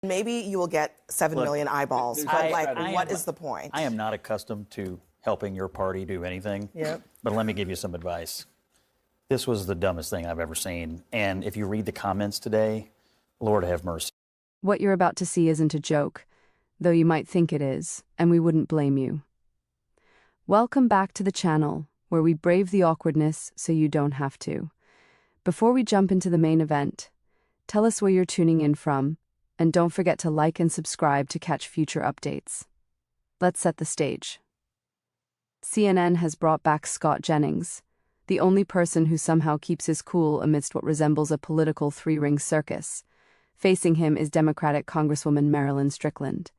Maybe you will get 7 million eyeballs, but what is the point? I am not accustomed to helping your party do anything. Yep. But let me give you some advice. This was the dumbest thing I've ever seen. And if you read the comments today, Lord have mercy. What you're about to see isn't a joke, though you might think it is, and we wouldn't blame you. Welcome back to the channel, where we brave the awkwardness so you don't have to. Before we jump into the main event, tell us where you're tuning in from, and don't forget to like and subscribe to catch future updates. Let's set the stage. CNN has brought back Scott Jennings, the only person who somehow keeps his cool amidst what resembles a political three-ring circus. Facing him is Democratic Congresswoman Marilyn Strickland.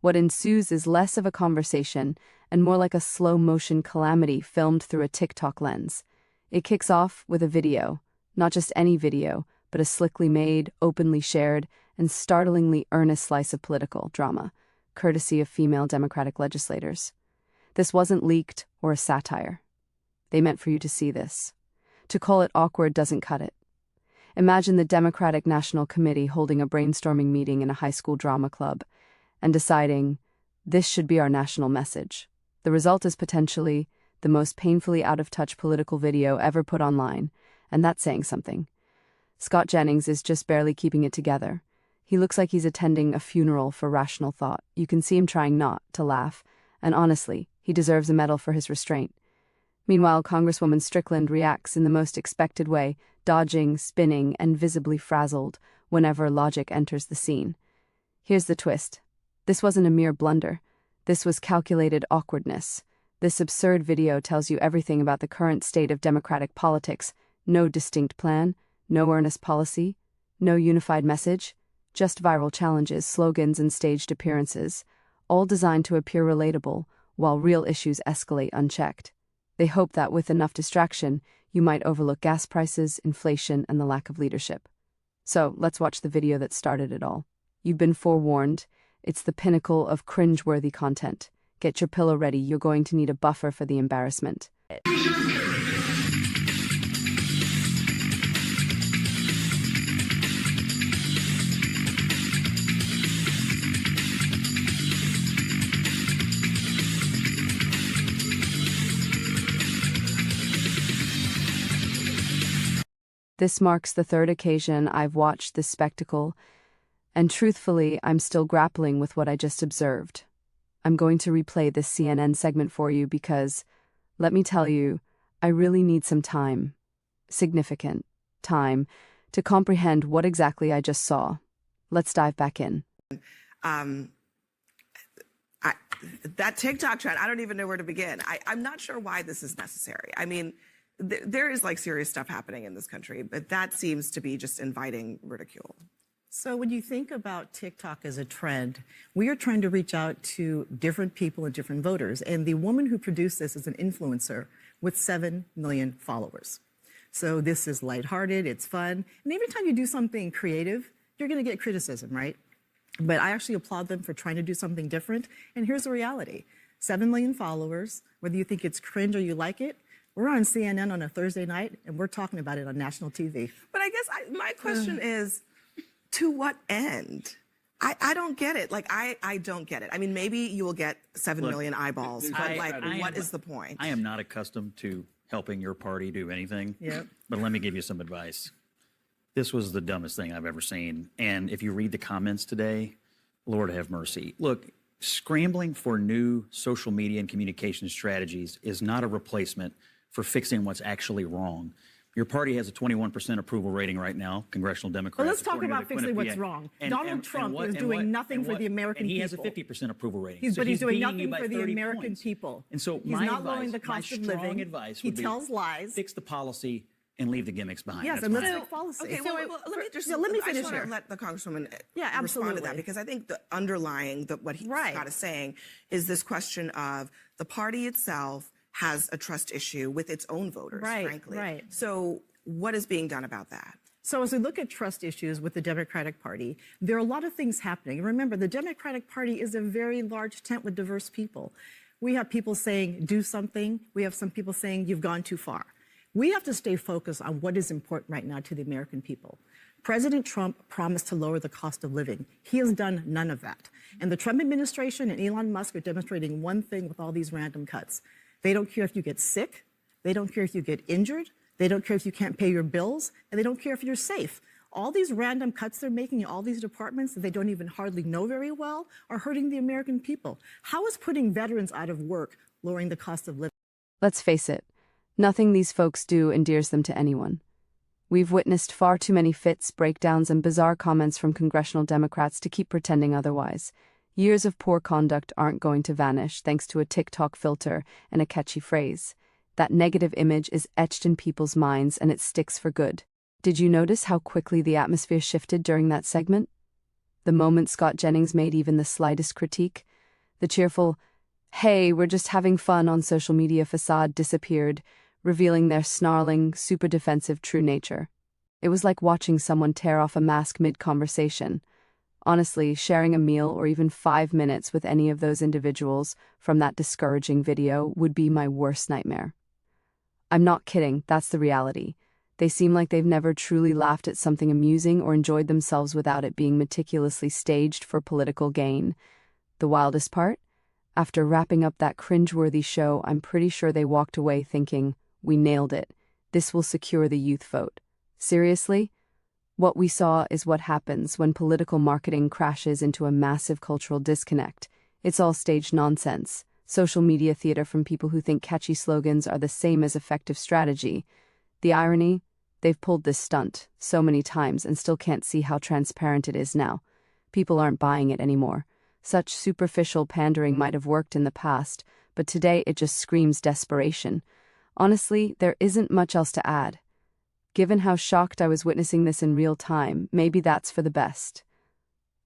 What ensues is less of a conversation and more like a slow-motion calamity filmed through a TikTok lens. It kicks off with a video, not just any video, but a slickly made, openly shared, and startlingly earnest slice of political drama, courtesy of female Democratic legislators. This wasn't leaked or a satire. They meant for you to see this. To call it awkward doesn't cut it. Imagine the Democratic National Committee holding a brainstorming meeting in a high school drama club and deciding, this should be our national message. The result is potentially the most painfully out-of-touch political video ever put online, and that's saying something. Scott Jennings is just barely keeping it together. He looks like he's attending a funeral for rational thought. You can see him trying not to laugh, and honestly, he deserves a medal for his restraint. Meanwhile, Congresswoman Strickland reacts in the most expected way, dodging, spinning, and visibly frazzled whenever logic enters the scene. Here's the twist. This wasn't a mere blunder. This was calculated awkwardness. This absurd video tells you everything about the current state of Democratic politics. No distinct plan, no earnest policy, no unified message, just viral challenges, slogans, and staged appearances, all designed to appear relatable while real issues escalate unchecked. They hope that with enough distraction, you might overlook gas prices, inflation, and the lack of leadership. So, let's watch the video that started it all. You've been forewarned. It's the pinnacle of cringeworthy content. Get your pillow ready. You're going to need a buffer for the embarrassment. This marks the third occasion I've watched this spectacle, and truthfully, I'm still grappling with what I just observed. I'm going to replay this CNN segment for you because, let me tell you, I really need some time, significant time, to comprehend what exactly I just saw. Let's dive back in. That TikTok trend, I don't even know where to begin. I'm not sure why this is necessary. I mean, there is like serious stuff happening in this country, but that seems to be just inviting ridicule. So when you think about TikTok as a trend, we are trying to reach out to different people and different voters. And the woman who produced this is an influencer with 7 million followers. So this is lighthearted, it's fun. And every time you do something creative, you're going to get criticism, right? But I actually applaud them for trying to do something different. And here's the reality. 7 million followers, whether you think it's cringe or you like it, we're on CNN on a Thursday night, and we're talking about it on national TV. But I guess my question is, to what end? I don't get it. Like, I don't get it. I mean, maybe you will get 7 million eyeballs, but what is the point? I am not accustomed to helping your party do anything. Yep. But let me give you some advice. This was the dumbest thing I've ever seen. And if you read the comments today, Lord have mercy. Look, scrambling for new social media and communication strategies is not a replacement for fixing what's actually wrong. Your party has a 21% approval rating right now, congressional Democrats. Well, let's talk about fixing what's wrong. Donald Trump is doing nothing for the American people. And he has a 50% approval rating. But he's doing nothing for the American people. And so he's not lowering the cost of living. He tells lies. Fix the policy and leave the gimmicks behind. Yes, and let's fix policy. Okay, well, let me finish here. Let the Congresswoman respond to that, because I think the underlying what Scott is saying is this question of the party itself has a trust issue with its own voters, frankly. Right. So what is being done about that? So as we look at trust issues with the Democratic Party, there are a lot of things happening. Remember, the Democratic Party is a very large tent with diverse people. We have people saying, do something. We have some people saying, you've gone too far. We have to stay focused on what is important right now to the American people. President Trump promised to lower the cost of living. He has done none of that. And the Trump administration and Elon Musk are demonstrating one thing with all these random cuts. They don't care if you get sick. They don't care if you get injured. They don't care if you can't pay your bills. And they don't care if you're safe. All these random cuts they're making in all these departments that they don't even hardly know very well are hurting the American people. How is putting veterans out of work lowering the cost of living? Let's face it, nothing these folks do endears them to anyone. We've witnessed far too many fits, breakdowns, and bizarre comments from congressional Democrats to keep pretending otherwise. Years of poor conduct aren't going to vanish thanks to a TikTok filter and a catchy phrase. That negative image is etched in people's minds and it sticks for good. Did you notice how quickly the atmosphere shifted during that segment? The moment Scott Jennings made even the slightest critique, the cheerful, "Hey, we're just having fun on social media" facade disappeared, revealing their snarling, super defensive true nature. It was like watching someone tear off a mask mid-conversation. Honestly, sharing a meal or even 5 minutes with any of those individuals from that discouraging video would be my worst nightmare. I'm not kidding, that's the reality. They seem like they've never truly laughed at something amusing or enjoyed themselves without it being meticulously staged for political gain. The wildest part? After wrapping up that cringeworthy show, I'm pretty sure they walked away thinking, "We nailed it. This will secure the youth vote." Seriously? What we saw is what happens when political marketing crashes into a massive cultural disconnect. It's all staged nonsense, social media theater from people who think catchy slogans are the same as effective strategy. The irony? They've pulled this stunt so many times and still can't see how transparent it is now. People aren't buying it anymore. Such superficial pandering might have worked in the past, but today it just screams desperation. Honestly, there isn't much else to add. Given how shocked I was witnessing this in real time, maybe that's for the best.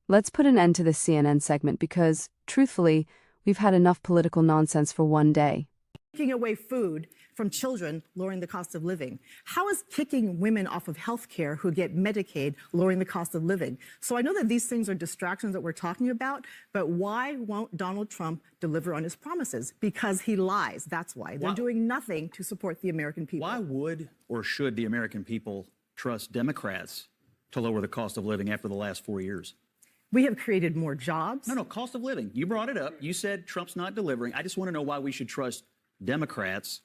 Let's put an end to this CNN segment because, truthfully, we've had enough political nonsense for one day. Taking away food from children, lowering the cost of living. How is kicking women off of health care who get Medicaid lowering the cost of living? So I know that these things are distractions that we're talking about, but why won't Donald Trump deliver on his promises? Because he lies. That's why. They're doing nothing to support the American people. Why would or should the American people trust Democrats to lower the cost of living after the last 4 years? We have created more jobs. No, cost of living. You brought it up. You said Trump's not delivering. I just want to know why we should trust Democrats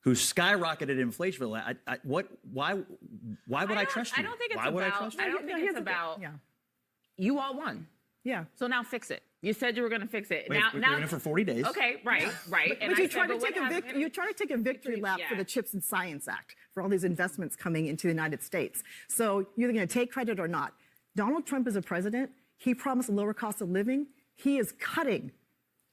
who skyrocketed inflation. Why would I trust you? I don't think it's why would I trust you? I don't think it's about. You all won. Yeah. So now fix it. You said you were going to fix it. We're doing it for 40 days. Okay, right. But you try to take a victory lap for the CHIPS and Science Act, for all these investments coming into the United States. So you're going to take credit or not. Donald Trump is a president. He promised a lower cost of living. He is cutting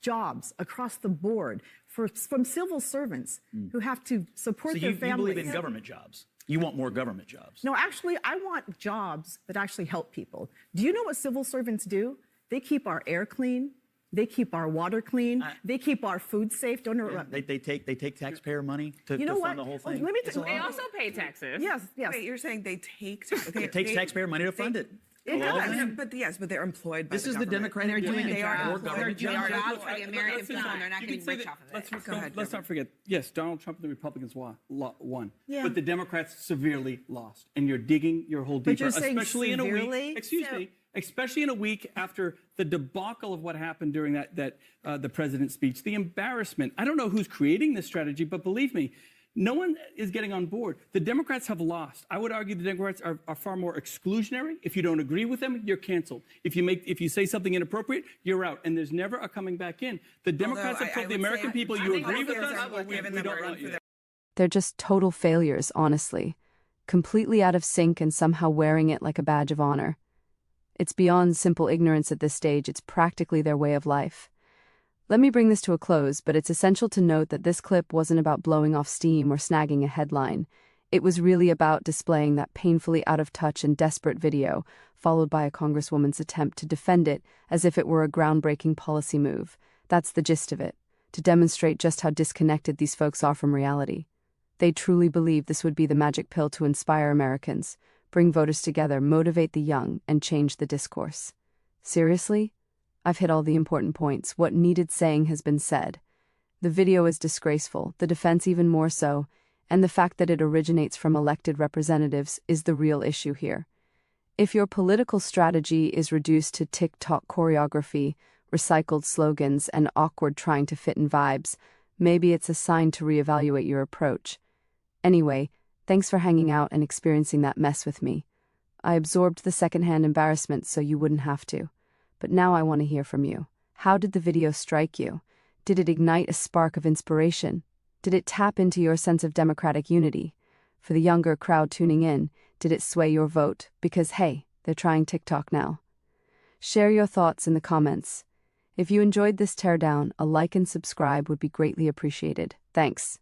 jobs across the board from civil servants who have to support their families. You believe in government jobs. You want more government jobs. No, actually, I want jobs that actually help people. Do you know what civil servants do? They keep our air clean. They keep our water clean. They keep our food safe. Don't interrupt me. They take taxpayer money to fund the whole thing. They also pay taxes. Yes. Wait, you're saying they take... It takes taxpayer money to fund it. It does, but they're employed by the government. This is the Democratic Union. They are more employed. government They are jobs. jobs for the American people, and they're not getting rich off of it. Let's not forget, yes, Donald Trump and the Republicans won, Yeah. but the Democrats severely lost. And you're digging your hole deeper, you're saying especially in a severely? week. Especially in a week after the debacle of what happened during the president's speech, the embarrassment. I don't know who's creating this strategy, but believe me, no one is getting on board. The Democrats have lost. I would argue the Democrats are far more exclusionary. If you don't agree with them, you're canceled. If you say something inappropriate, you're out. And there's never a coming back in. The Democrats have told the American people, you agree with us, or we don't want you. They're just total failures, honestly. Completely out of sync and somehow wearing it like a badge of honor. It's beyond simple ignorance at this stage. It's practically their way of life. Let me bring this to a close, but it's essential to note that this clip wasn't about blowing off steam or snagging a headline. It was really about displaying that painfully out-of-touch and desperate video, followed by a congresswoman's attempt to defend it as if it were a groundbreaking policy move. That's the gist of it, to demonstrate just how disconnected these folks are from reality. They truly believe this would be the magic pill to inspire Americans, bring voters together, motivate the young, and change the discourse. Seriously? I've hit all the important points. What needed saying has been said. The video is disgraceful, the defense even more so, and the fact that it originates from elected representatives is the real issue here. If your political strategy is reduced to TikTok choreography, recycled slogans, and awkward trying to fit in vibes, maybe it's a sign to reevaluate your approach. Anyway, thanks for hanging out and experiencing that mess with me. I absorbed the secondhand embarrassment so you wouldn't have to. But now I want to hear from you. How did the video strike you? Did it ignite a spark of inspiration? Did it tap into your sense of democratic unity? For the younger crowd tuning in, did it sway your vote? Because, hey, they're trying TikTok now. Share your thoughts in the comments. If you enjoyed this teardown, a like and subscribe would be greatly appreciated. Thanks.